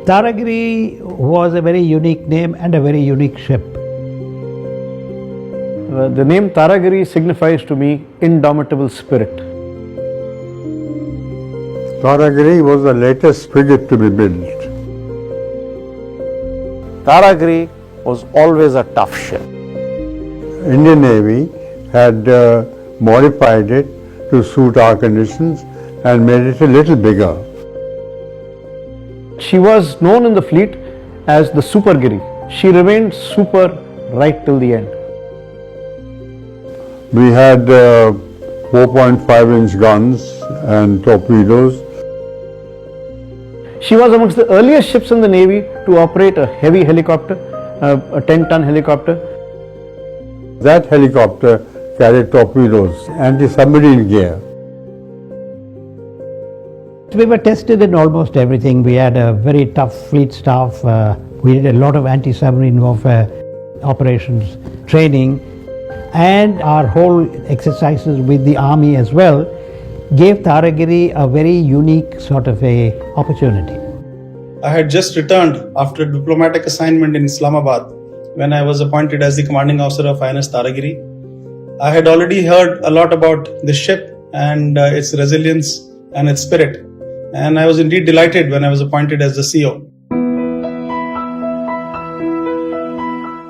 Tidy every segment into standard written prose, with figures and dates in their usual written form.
Taragiri was a very unique name and a very unique ship. The name Taragiri signifies to me indomitable spirit. Pardarshi was the latest frigate to be built. Taragiri was always a tough ship. Indian Navy had modified it to suit our conditions and made it a little bigger. She was known in the fleet as the Supergiri. She remained super right till the end. We had 4.5-inch guns and torpedoes. She was amongst the earliest ships in the Navy to operate a heavy helicopter, a 10-ton helicopter. That helicopter carried torpedoes, anti-submarine gear. We were tested in almost everything. We had a very tough fleet staff. We did a lot of anti-submarine warfare operations, training, and our whole exercises with the army as well gave Taragiri a very unique sort of a opportunity. I had just returned after a diplomatic assignment in Islamabad when I was appointed as the commanding officer of INS Taragiri. I had already heard a lot about this ship and its resilience and its spirit, and I was indeed delighted when I was appointed as the CEO.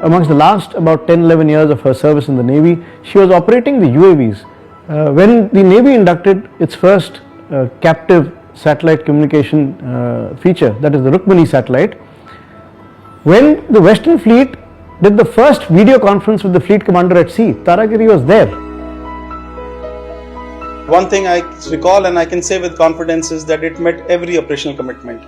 Amongst the last about 10-11 years of her service in the Navy, she was operating the UAVs. When the Navy inducted its first captive satellite communication feature, that is the Rukmani satellite, when the Western Fleet did the first video conference with the fleet commander at sea, Taragiri was there. One thing I recall and I can say with confidence is that it met every operational commitment.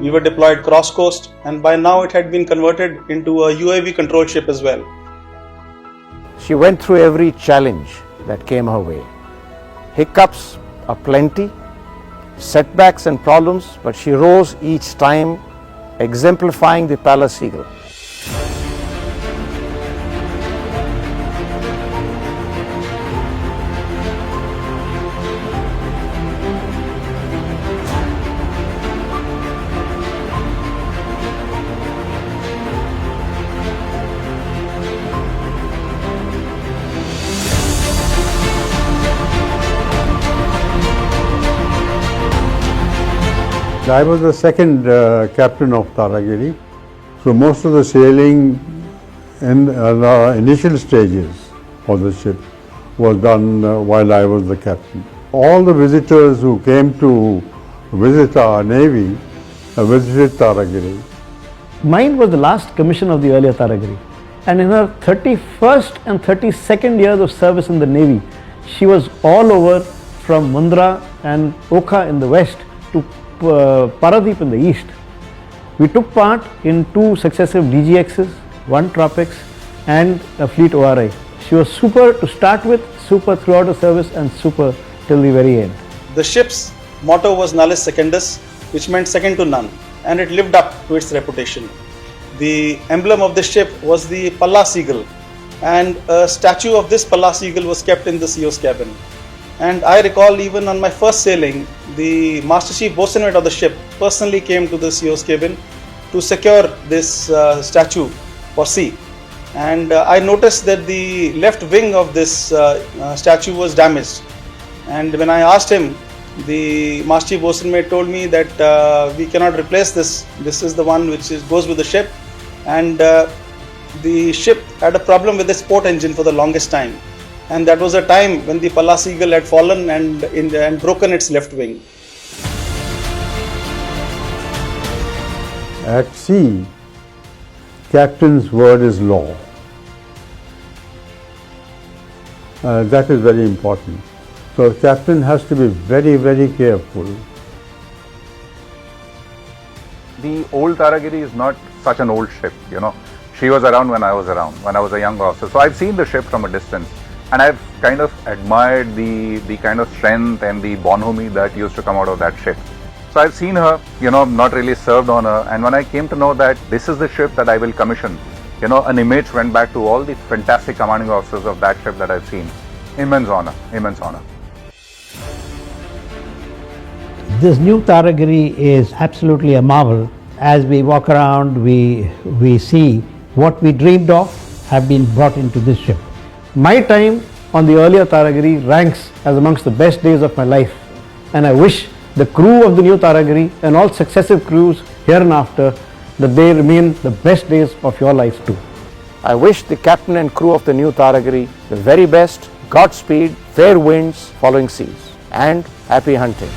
We were deployed cross-coast, and by now it had been converted into a UAV control ship as well. She went through every challenge that came her way. Hiccups are plenty, setbacks and problems, but she rose each time, exemplifying the Palace Eagle. I was the second captain of Taragiri, so most of the sailing in the initial stages of the ship was done while I was the captain. All the visitors who came to visit our Navy visited Taragiri. Mine was the last commission of the earlier Taragiri, and in her 31st and 32nd years of service in the Navy, she was all over from Mundra and Okha in the west to Paradeep in the east. We took part in 2 successive DGXs, 1 Tropics and a fleet ORI. She was super to start with, super throughout her service and super till the very end. The ship's motto was Nullis Secundus, which meant second to none, and it lived up to its reputation. The emblem of the ship was the Palace Eagle, and a statue of this Palace Eagle was kept in the CEO's cabin. And I recall even on my first sailing, the Master Chief Boatswain of the ship personally came to the CEO's cabin to secure this statue for sea. And I noticed that the left wing of this statue was damaged. And when I asked him, the Master Chief Boatswain told me that we cannot replace this. This is the one which goes with the ship. And the ship had a problem with its port engine for the longest time. And that was a time when the Palace Eagle had fallen and broken its left wing. At sea, captain's word is law. That is very important. So the captain has to be very, very careful. The old Taragiri is not such an old ship, you know. She was around when I was a young officer. So I've seen the ship from a distance. And I've kind of admired the kind of strength and the bonhomie that used to come out of that ship. So I've seen her, you know, not really served on her. And when I came to know that this is the ship that I will commission, you know, an image went back to all the fantastic commanding officers of that ship that I've seen. Immense honor, immense honor. This new Taragiri is absolutely a marvel. as we walk around, we see what we dreamed of have been brought into this ship. My time on the earlier Taragiri ranks as amongst the best days of my life, and I wish the crew of the new Taragiri and all successive crews hereinafter that they remain the best days of your life too. I wish the captain and crew of the new Taragiri the very best, Godspeed, fair winds following seas, and happy hunting.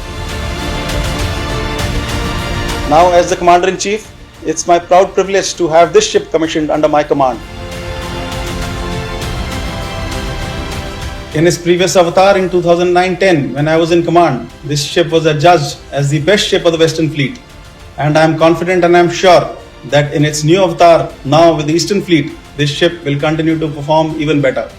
Now, as the Commander-in-Chief, it's my proud privilege to have this ship commissioned under my command. In his previous avatar in 2009-10, when I was in command, this ship was adjudged as the best ship of the Western Fleet. And I am confident and I am sure that in its new avatar, now with the Eastern Fleet, this ship will continue to perform even better.